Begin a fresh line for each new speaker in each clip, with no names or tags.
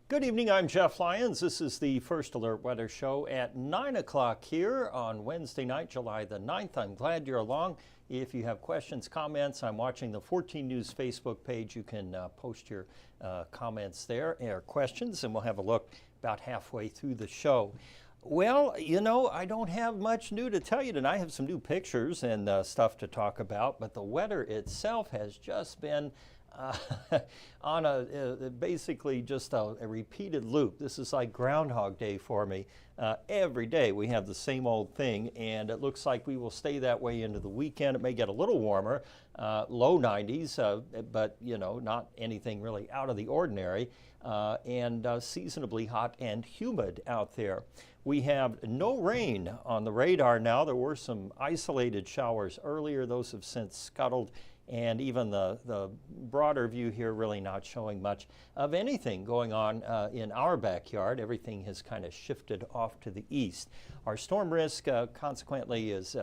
Good evening, I'm Jeff Lyons. This is the First Alert Weather Show at 9 o'clock here on Wednesday night, July the 9th. I'm glad you're along. If you have questions, comments, I'm watching the 14 News Facebook page. You can post your comments there or questions, and we'll have a look about halfway through the show. Well, you know, I don't have much new to tell you tonight. I have some new pictures and stuff to talk about, but the weather itself has just been on basically just a repeated loop. This is like Groundhog Day for me. Every day we have the same old thing, and it looks like we will stay that way into the weekend. It may get a little warmer, low 90s, but you know, not anything really out of the ordinary, and seasonably hot and humid out there. We have no rain on the radar now. There were some isolated showers earlier. Those have since scuttled. And even the broader view here really not showing much of anything going on in our backyard. Everything has kind of shifted off to the east. Our storm risk consequently is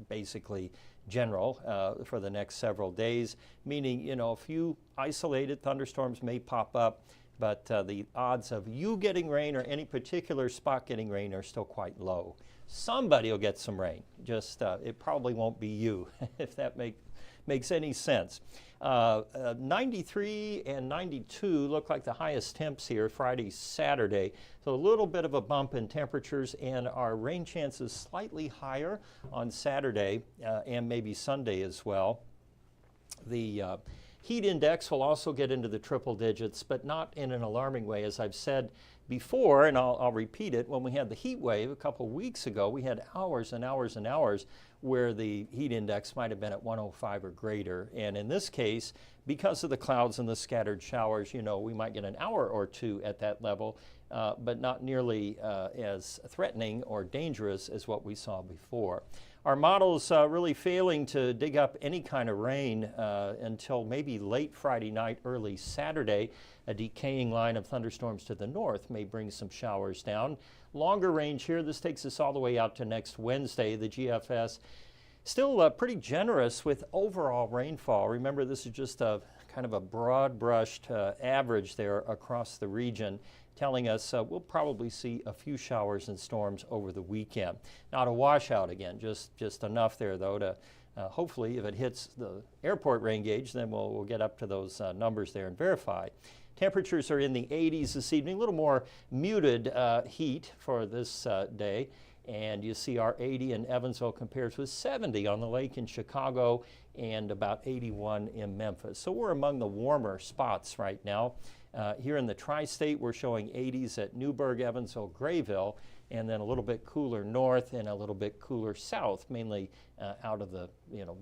basically general for the next several days, meaning, you know, a few isolated thunderstorms may pop up, but the odds of you getting rain or any particular spot getting rain are still quite low. Somebody will get some rain, just it probably won't be you, if that makes any sense. 93 and 92 look like the highest temps here Friday, Saturday. So a little bit of a bump in temperatures, and our rain chances slightly higher on Saturday and maybe Sunday as well. The heat index will also get into the triple digits, but not in an alarming way. As I've said before, and I'll repeat it, when we had the heat wave a couple weeks ago, we had hours and hours and hours where the heat index might have been at 105 or greater. And in this case, because of the clouds and the scattered showers, you know, we might get an hour or two at that level, but not nearly as threatening or dangerous as what we saw before. Our model's really failing to dig up any kind of rain until maybe late Friday night, early Saturday. A decaying line of thunderstorms to the north may bring some showers down. Longer range here, this takes us all the way out to next Wednesday. The GFS still pretty generous with overall rainfall. Remember, this is just a kind of a broad-brushed average there across the region, telling us we'll probably see a few showers and storms over the weekend. Not a washout again, just enough there though to hopefully if it hits the airport rain gauge, then we'll get up to those numbers there and verify. Temperatures are in the 80s this evening, a little more muted heat for this day. And you see our 80 in Evansville compares with 70 on the lake in Chicago and about 81 in Memphis. So we're among the warmer spots right now. Here in the tri-state, we're showing 80s at Newburgh, Evansville, Grayville, and then a little bit cooler north and a little bit cooler south, mainly out of the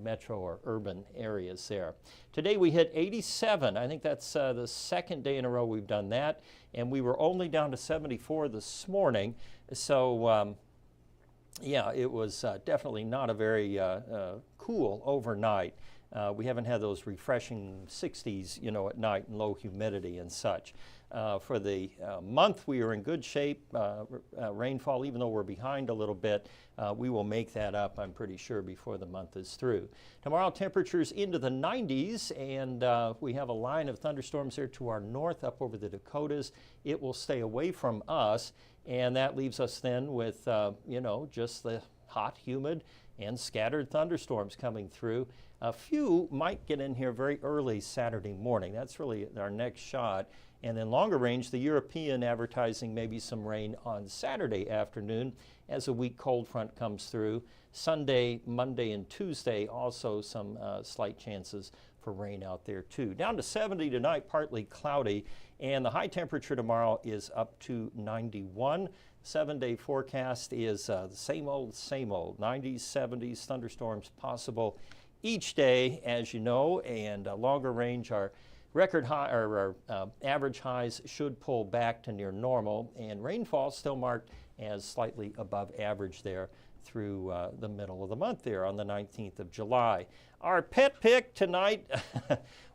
metro or urban areas there. Today we hit 87. I think that's the second day in a row we've done that, and we were only down to 74 this morning. So yeah, it was definitely not a very cool overnight. We haven't had those refreshing 60s, at night and low humidity and such. For the month, we are in good shape. Rainfall, even though we're behind a little bit, we will make that up, I'm pretty sure, before the month is through. Tomorrow, temperatures into the 90s, and we have a line of thunderstorms there to our north up over the Dakotas. It will stay away from us, and that leaves us then with, just the hot, humid, and scattered thunderstorms coming through. A few might get in here very early Saturday morning. That's really our next shot. And then longer range, the European advertising maybe some rain on Saturday afternoon as a weak cold front comes through. Sunday, Monday, and Tuesday also some slight chances for rain out there too. Down to 70 tonight, partly cloudy, and the high temperature tomorrow is up to 91. 7-day forecast is the same old, 90s, 70s, thunderstorms possible each day, as you know, and longer range, our record high or our average highs should pull back to near normal, and rainfall still marked as slightly above average there through the middle of the month there on the 19th of July. Our pet pick tonight,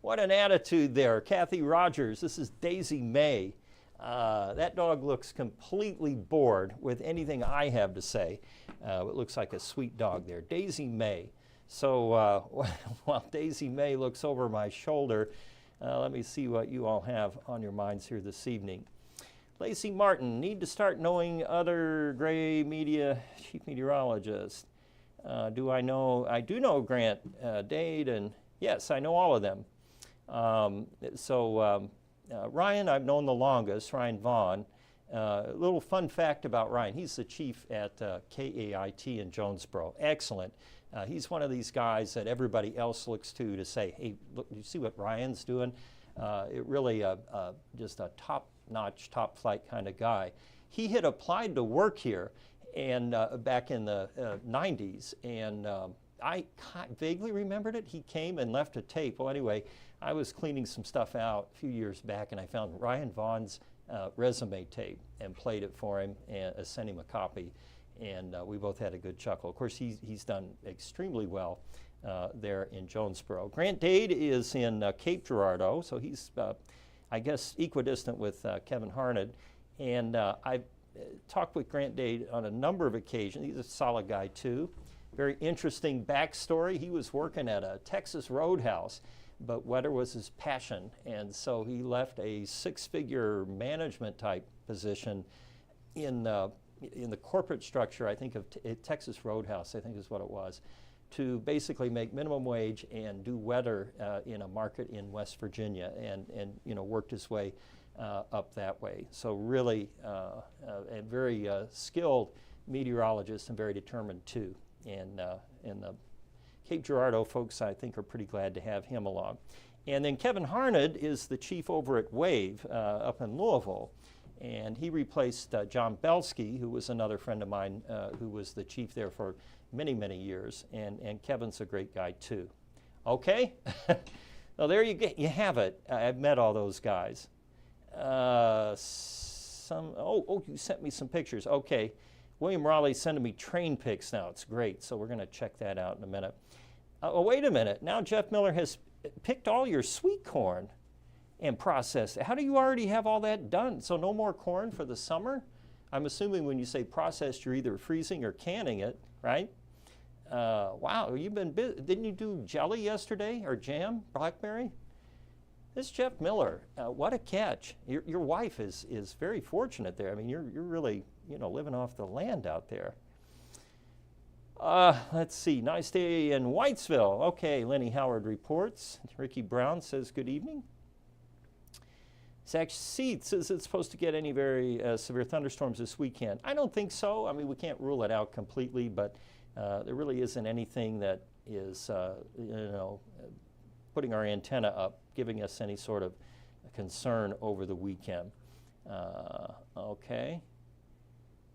what an attitude there. Kathy Rogers, this is Daisy May. That dog looks completely bored with anything I have to say. It looks like a sweet dog there. Daisy May. So while Daisy May looks over my shoulder, let me see what you all have on your minds here this evening. Lacey Martin, need to start knowing other gray media chief meteorologists. I do know Grant Dade, and yes, I know all of them. Ryan, I've known the longest, Ryan Vaughn. A little fun fact about Ryan, he's the chief at KAIT in Jonesboro. Excellent. He's one of these guys that everybody else looks to say, hey, look, you see what Ryan's doing? It really just a top-notch, top-flight kind of guy. He had applied to work here and back in the 90s, and I vaguely remembered it. He came and left a tape. Well, anyway, I was cleaning some stuff out a few years back, and I found Ryan Vaughn's resume tape and played it for him and sent him a copy, and we both had a good chuckle. Of course, he's done extremely well there in Jonesboro. Grant Dade is in Cape Girardeau, so he's, I guess, equidistant with Kevin Harned, and I've talked with Grant Dade on a number of occasions. He's a solid guy, too. Very interesting backstory. He was working at a Texas roadhouse, but weather was his passion, and so he left a six-figure management type position in the corporate structure, I think, of Texas Roadhouse, I think is what it was, to basically make minimum wage and do weather in a market in West Virginia, and worked his way up that way. So really a very skilled meteorologist and very determined too. And the Cape Girardeau folks, I think, are pretty glad to have him along. And then Kevin Harned is the chief over at WAVE up in Louisville. And he replaced John Belsky, who was another friend of mine who was the chief there for many, many years. And Kevin's a great guy too. Okay? Well, there you have it. I've met all those guys. You sent me some pictures. Okay. William Raleigh's sending me train pics now. It's great. So we're going to check that out in a minute. Wait a minute. Now Jeff Miller has picked all your sweet corn and processed it. How do you already have all that done? So no more corn for the summer? I'm assuming when you say processed, you're either freezing or canning it, right? Wow, you've been busy. Didn't you do jelly yesterday or jam, blackberry? This is Jeff Miller. What a catch. Your wife is very fortunate there. I mean, you're really, living off the land out there. Let's see. Nice day in Whitesville. Okay, Lenny Howard reports. Ricky Brown says good evening. Zach Seat says it's supposed to get any very severe thunderstorms this weekend. I don't think so. I mean, we can't rule it out completely, but there really isn't anything that is, putting our antenna up, giving us any sort of concern over the weekend. Okay.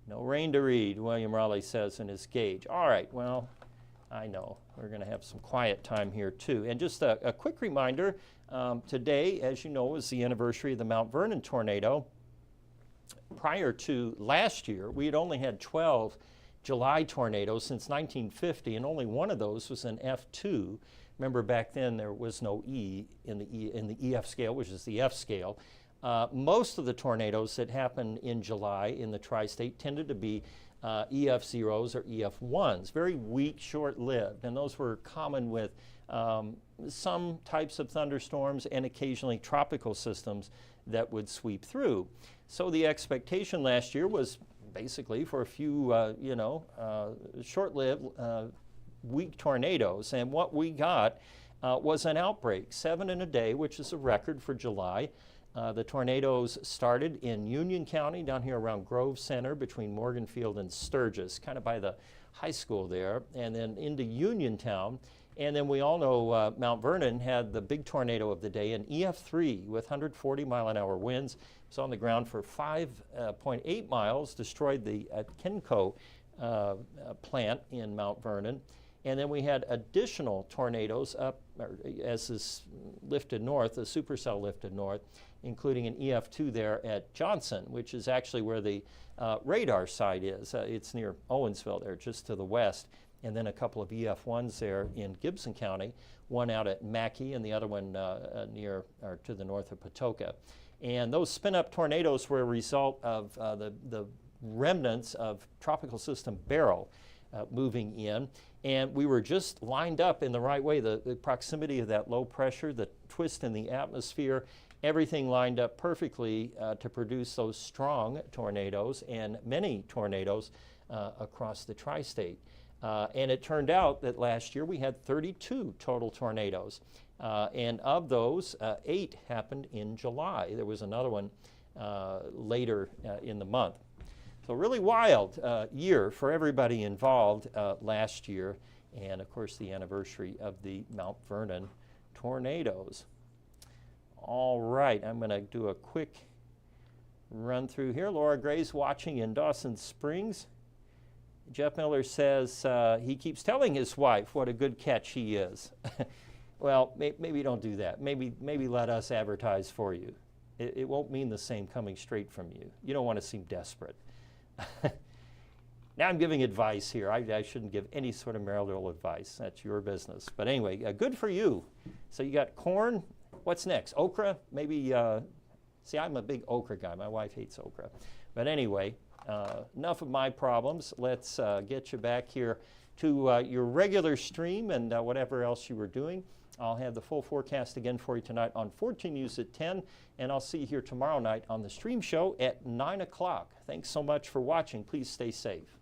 No rain to read, William Raleigh says in his gauge. All right, well, I know. We're going to have some quiet time here, too. And just a quick reminder, today, as you know, is the anniversary of the Mount Vernon tornado. Prior to last year, we had only had 12 July tornadoes since 1950, and only one of those was an F2. Remember, back then there was no E in the EF scale, which is the F scale. Most of the tornadoes that happened in July in the tri-state tended to be EF zeros or EF ones, very weak, short-lived, and those were common with some types of thunderstorms and occasionally tropical systems that would sweep through. So the expectation last year was basically for a few, short-lived, weak tornadoes, and what we got was an outbreak, 7 in a day, which is a record for July. The tornadoes started in Union County, down here around Grove Center, between Morganfield and Sturgis, kind of by the high school there, and then into Uniontown. And then we all know Mount Vernon had the big tornado of the day, an EF3 with 140-mile-an-hour winds. It was on the ground for 5.8 miles, destroyed the Kenco plant in Mount Vernon. And then we had additional tornadoes up, as is lifted north, the supercell lifted north, including an EF2 there at Johnson, which is actually where the radar site is. It's near Owensville there, just to the west. And then a couple of EF1s there in Gibson County, one out at Mackey and the other one near or to the north of Patoka. And those spin-up tornadoes were a result of the remnants of Tropical System Beryl moving in. And we were just lined up in the right way. The proximity of that low pressure, the twist in the atmosphere. Everything lined up perfectly to produce those strong tornadoes and many tornadoes across the tri-state. And it turned out that last year we had 32 total tornadoes. And of those, 8 happened in July. There was another one later in the month. So really wild year for everybody involved last year. And of course the anniversary of the Mount Vernon tornadoes. All right, I'm going to do a quick run through here. Laura Gray's watching in Dawson Springs. Jeff Miller says he keeps telling his wife what a good catch he is. Well, maybe don't do that. Maybe let us advertise for you. It won't mean the same coming straight from you. You don't want to seem desperate. Now I'm giving advice here. I shouldn't give any sort of marital advice. That's your business. But anyway, good for you. So you got corn. What's next? Okra? Maybe, see, I'm a big okra guy. My wife hates okra. But anyway, enough of my problems. Let's get you back here to your regular stream and whatever else you were doing. I'll have the full forecast again for you tonight on 14 News at 10, and I'll see you here tomorrow night on the stream show at 9 o'clock. Thanks so much for watching. Please stay safe.